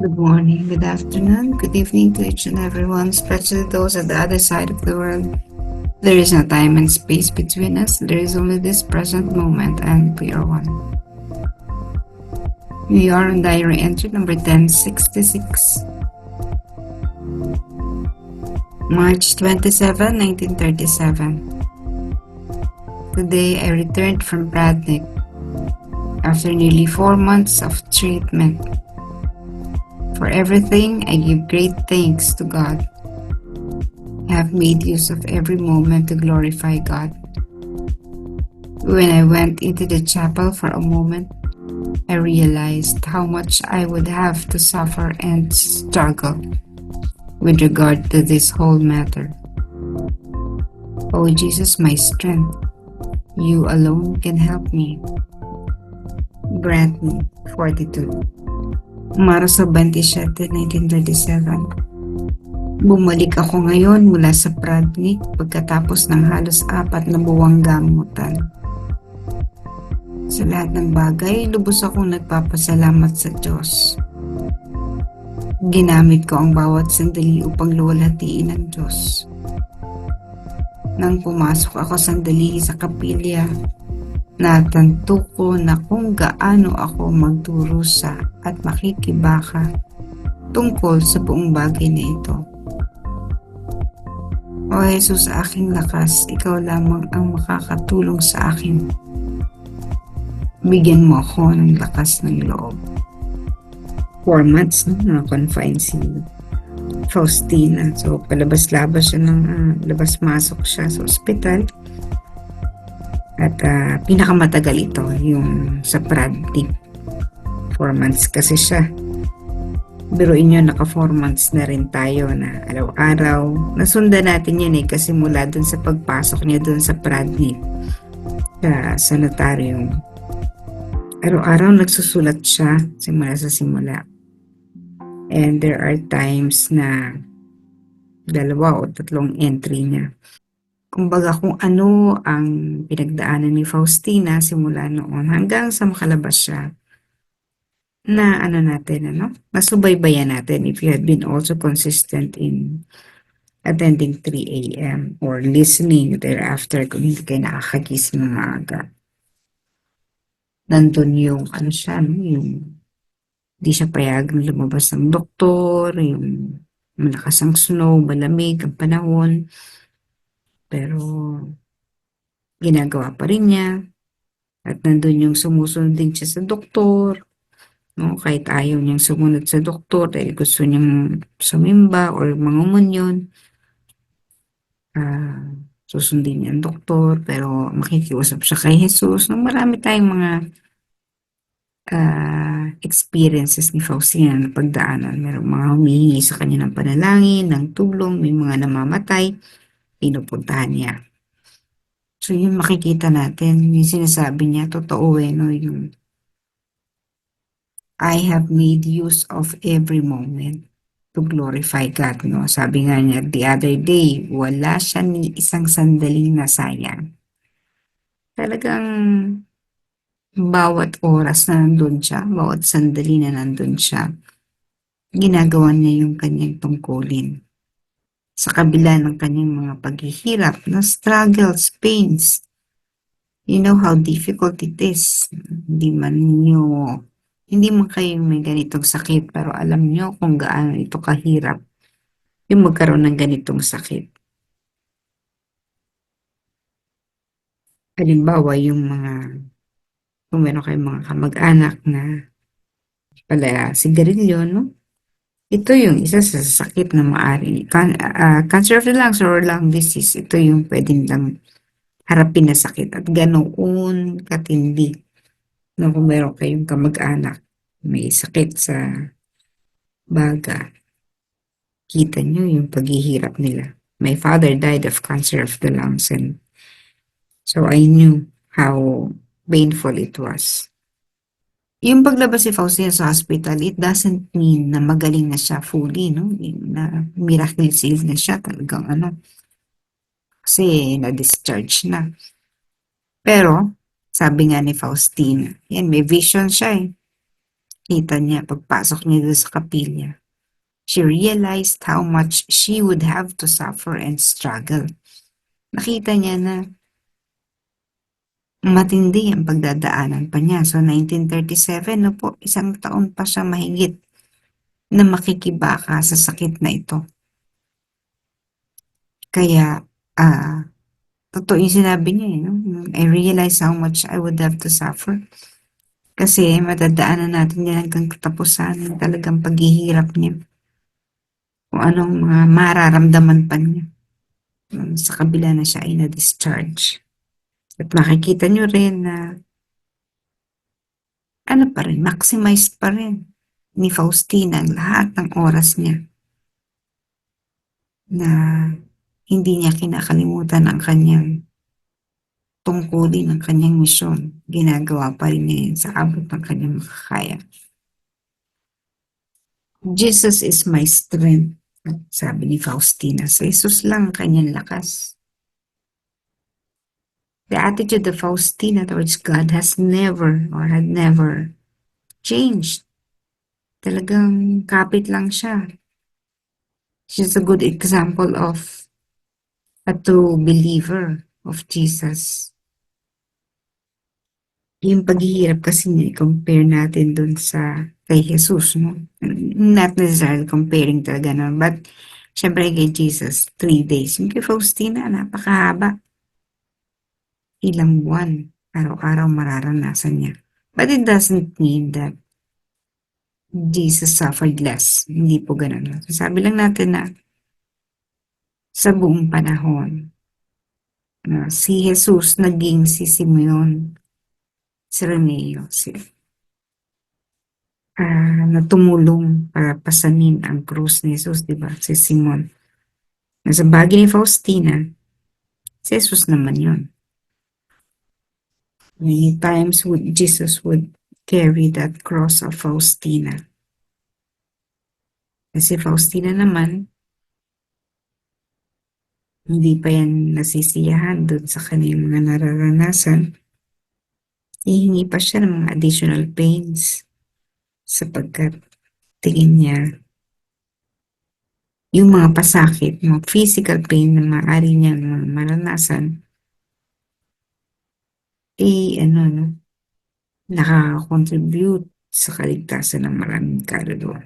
Good morning, good afternoon, good evening to each and everyone, especially those at the other side of the world. There is no time and space between us. There is only this present moment, and we are one. We are on diary entry number 1066. March 27, 1937. Today I returned from Bradnick after nearly 4 months of treatment. For everything, I give great thanks to God. I have made use of every moment to glorify God. When I went into the chapel for a moment, I realized how much I would have to suffer and struggle with regard to this whole matter. Oh Jesus, my strength, you alone can help me. Grant me fortitude. Marso 27, 1937. Bumalik ako ngayon mula sa Bradnick pagkatapos ng halos 4 na buwang gamutan. Sa lahat ng bagay, lubos akong nagpapasalamat sa Diyos. Ginamit ko ang bawat sandali upang luwalhatiin ang Diyos. Nang pumasok ako sandali sa kapilya, natanto ko na kung gaano ako magdurusa at makikibaka tungkol sa buong bagay na ito. O Jesus, aking lakas, ikaw lamang ang makakatulong sa akin. Bigyan mo ako ng lakas ng loob. 4 months na confined si Faustina. So, palabas-labas siya labas-masok siya sa ospital. At pinakamatagal ito, yung sa Bradnick. 4 months kasi siya. Biruin nyo, naka 4 months na rin tayo na araw-araw. Nasundan natin yan kasi mula dun sa pagpasok niya dun sa Bradnick, sa sanitarium. Araw-araw nagsusulat siya simula sa simula. And there are times na 2 o 3 entry niya. Kumbaga kung ano ang pinagdaanan ni Faustina simula noon hanggang sa makalabas siya, na nasubaybayan natin if you had been also consistent in attending 3 a.m. or listening thereafter kung hindi kayo nakakagising ng maaga. Nandun yung yung di siya payag na lumabas ng doktor, yung malakas ang snow, malamig ang panahon. Pero ginagawa pa rin niya. At nandun yung sumusunod din siya sa doktor. No? Kahit ayaw niyang sumunod sa doktor dahil gusto niyang sumimba or mangumunyon. Susundin niya ang doktor pero makikiusap siya kay Jesus. No? Marami tayong mga experiences ni Faustina na pagdaanan. Merong mga humihingi sa kanya ng panalangin, ng tulong, may mga namamatay, pinupuntahan niya. So yun makikita natin, yung sinasabi niya, totoo no? Yung I have made use of every moment to glorify God, no? Sabi nga niya, the other day, wala siya ni isang sandaling nasayang. Talagang bawat oras na nandun siya, bawat sandali na nandun siya, ginagawa niya yung kanyang tungkulin. Sa kabila ng kanyang mga paghihirap, na struggles, pains. You know how difficult it is. Hindi man kayo may ganitong sakit, pero alam nyo kung gaano ito kahirap yung magkaroon ng ganitong sakit. Halimbawa, kung meron kayong mga kamag-anak na pala sigarilyo, no? Ito yung isa sa sakit na maaari. Cancer of the lungs or lung disease, ito yung pwedeng lang harapin na sakit at ganoon katindi. No, kung meron kayong kamag-anak may sakit sa baga, kita nyo yung paghihirap nila. My father died of cancer of the lungs and so I knew how painful it was. Yung paglabas si Faustina sa hospital, it doesn't mean na magaling na siya fully, no? Na miracle healed na siya, talagang kasi na-discharge na. Pero, sabi nga ni Faustina, yan, may vision siya Kita niya pagpasok niya doon sa kapilya. She realized how much she would have to suffer and struggle. Nakita niya na matindi ang pagdadaanan pa niya. So 1937 na po, 1 taon pa siya mahigit na makikibaka sa sakit na ito. Kaya, totoo yung sinabi niya, no? I realize how much I would have to suffer. Kasi madadaanan natin yan hanggang katapusan ng talagang paghihirap niya. Kung anong mga mararamdaman pa niya sa kabila na siya ay na-discharge. At makikita nyo rin na ano pa rin, maximized pa rin ni Faustina ang lahat ng oras niya na hindi niya kinakalimutan ang kanyang tungkulin, ang kanyang misyon. Ginagawa pa rin niya yun sa abot ng kanyang makakaya. Jesus is my strength, sabi ni Faustina. Sa Jesus lang ang kanyang lakas. The attitude of Faustina towards God has never or had never changed. Talagang kapit lang siya. She's a good example of a true believer of Jesus. Yung paghihirap kasi niya, compare natin dun sa kay Jesus, no? Not necessarily comparing talaga, no? But, syempre kay Jesus, 3 days. Yung kay Faustina, napakahaba. Ilang buwan, araw-araw mararanasan niya. But it doesn't mean that Jesus suffered less. Hindi po ganun. Sabi lang natin na sa buong panahon, si Jesus naging si Simeon, si Remeo, na tumulong para pasanin ang krus ni Jesus, di ba? Si Simon. Nasa bagay ni Faustina, si Jesus naman yun. Many times Jesus would carry that cross of Faustina. Kasi Faustina naman, hindi pa yan nasisiyahan doon sa kanyang mga nararanasan. Hihingi pa siya ng mga additional pains sapagkat tingin niya yung mga pasakit, mga physical pain na maaari niyang maranasan, nakaka-contribute sa kaligtasan ng maraming kaluluwa.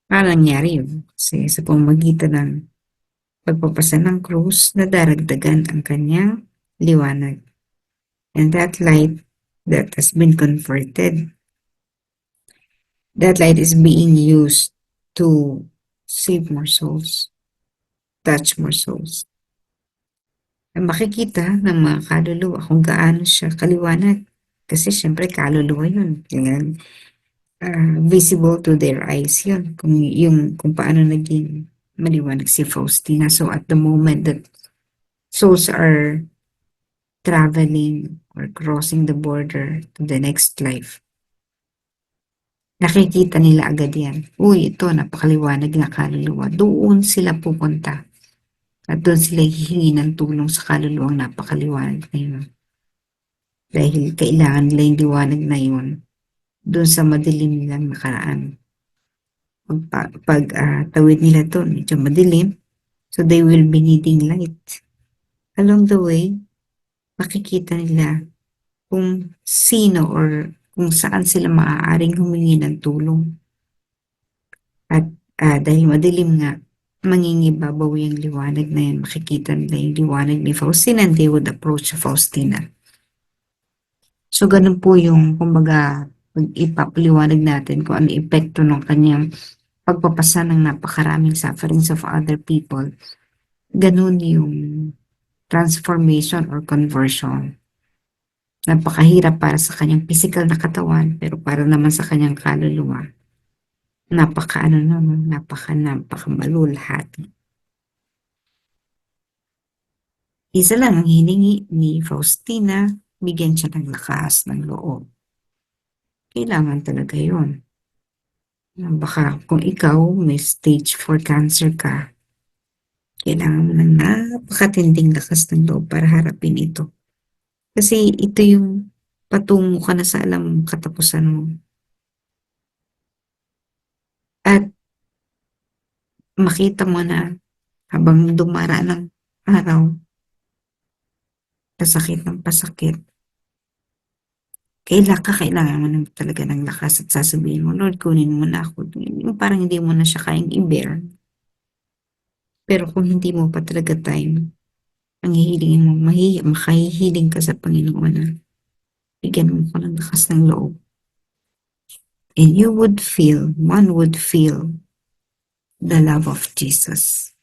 Paano nangyari yun? Kasi sa pamamagitan ng pagpapasa ng krus, nadaragdagan ang kanyang liwanag. And that light that has been converted, that light is being used to save more souls, touch more souls. Makikita ng mga kaluluwa kung gaano siya kaliwanag. Kasi syempre kaluluwa yun. Visible to their eyes yun. Kung paano naging maliwanag si Faustina. So at the moment that souls are traveling or crossing the border to the next life, nakikita nila agad yan. Uy, ito, napakaliwanag na kaluluwa. Doon sila pupunta. At doon sila hihingi ng tulong sa kaluluwang napakaliwanag na yun. Dahil kailangan nila yung liwanag na yun doon sa madilim nilang nakaraan. Pag tawid nila to, medyo madilim, so they will be needing light. Along the way, makikita nila kung sino or kung saan sila maaaring humingi ng tulong. At dahil madilim nga, mangingibabaw yung liwanag na yun. Makikita nila yung liwanag ni Faustina and they would approach Faustina. So, ganun po yung, kumbaga, ipapaliwanag natin kung ano epekto ng kanyang pagpapasa ng napakaraming sufferings of other people. Ganun yung transformation or conversion. Napakahirap para sa kanyang physical na katawan, pero para naman sa kanyang kaluluwa, napakamalulhati. Isa lang ang hiningi ni Faustina, bigyan siya ng lakas ng loob. Kailangan talaga yun. Baka kung ikaw may stage 4 cancer ka, kailangan mo ng napakatinding lakas ng loob para harapin ito. Kasi ito yung patungo ka na sa alam mong katapusan mo. At makita mo na habang dumaraan ng araw, pasakit ng pasakit, kailangan mo na talaga ng lakas at sasabihin mo, Lord, kunin mo na ako. Yung parang hindi mo na siya kayang i-bear. Pero kung hindi mo pa talaga time, ang hihilingin mo, makahihiling ka sa Panginoon na bigyan mo ko ng lakas ng loob. And one would feel the love of Jesus.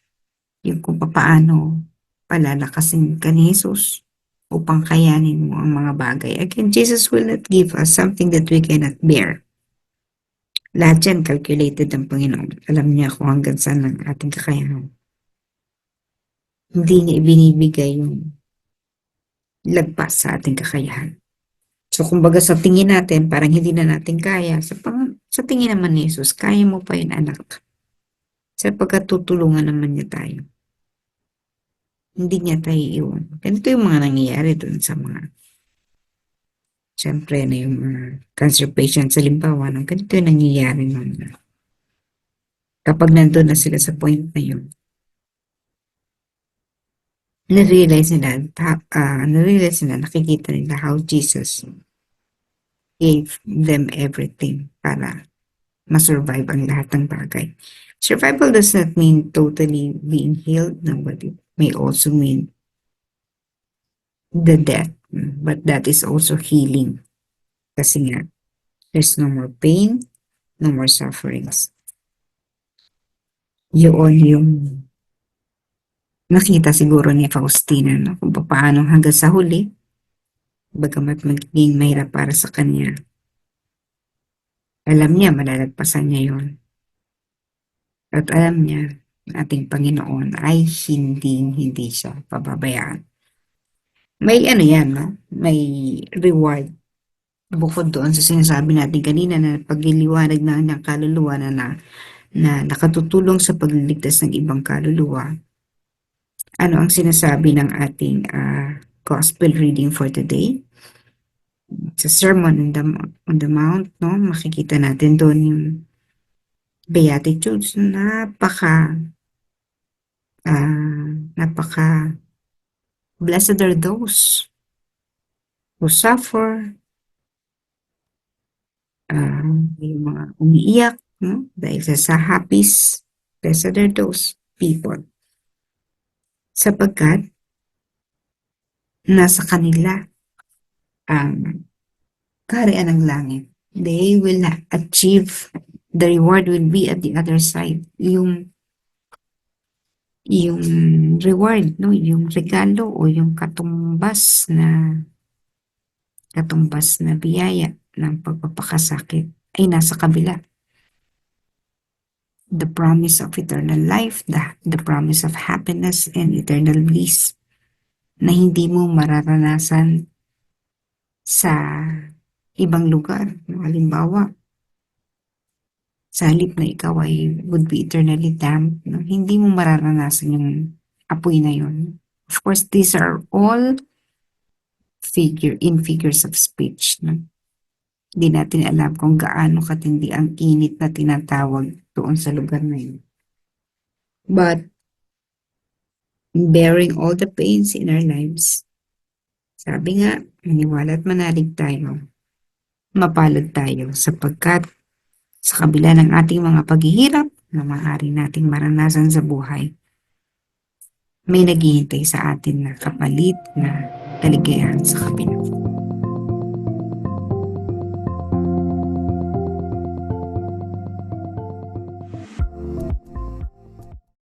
Yung kung paano palalakasin ka ni Jesus upang kayanin mo ang mga bagay. Again, Jesus will not give us something that we cannot bear. Lahat yan calculated ng Panginoon. Alam niya kung hanggang saan ang ating kakayahan. Hindi niya ibinibigay yung lagpas sa ating kakayahan. So, kumbaga sa tingin natin, parang hindi na natin kaya. Sa tingin naman ni Jesus, kaya mo pa yun, anak. Sapagkat tutulungan naman niya tayo. Hindi niya tayo iwan. Ganito yung mga nangyayari dun sa mga, siyempre na yung mga cancer patients, halimbawa, ganito yung nangyayari nun. Kapag nandun na sila sa point na yun, na-realize nila, nakikita nila how Jesus gave them everything para masurvive ang lahat ng bagay. Survival does not mean totally being healed, no, but it may also mean the death. But that is also healing. Kasi nga, there's no more pain, no more sufferings. Yun yung nakita siguro ni Faustina, no? Kung paano hanggang sa huli, bagamat magiging mahirap para sa kanya, alam niya, malalagpasan niya yun. At alam niya, ating Panginoon ay hindi siya pababayaan. May ano yan, no? May reward. Bukod doon sa sinasabi natin kanina na pagliliwanag na ng kaluluwa na nakatutulong sa pagliligtas ng ibang kaluluwa. Ano ang sinasabi ng ating gospel reading for today? Sa Sermon on the Mount, no? Makikita natin doon yung Beatitudes. Napaka blessed are those who suffer, yung mga umiiyak, no? Dahil sa hapis, blessed are those people. Sapagkat nasa kanila ang kaharian ng langit. They will achieve, the reward will be at the other side. Yung reward, no? Yung regalo o yung katumbas na biyaya ng pagpapakasakit ay nasa kabila. The promise of eternal life, the promise of happiness and eternal bliss na hindi mo mararanasan sa ibang lugar. Halimbawa, sa halip na ikaw ay would be eternally damned, no? Hindi mo mararanasan yung apoy na yun. Of course, these are all figures of speech. No? Hindi natin alam kung gaano katindi ang init na tinatawag doon sa lugar na yun. But, bearing all the pains in our lives, sabi nga, maniwala at manalig tayo, mapalad tayo sapagkat sa kabila ng ating mga paghihirap na maaari nating maranasan sa buhay, may naghihintay sa atin na kapalit na kaligayahan sa kabila.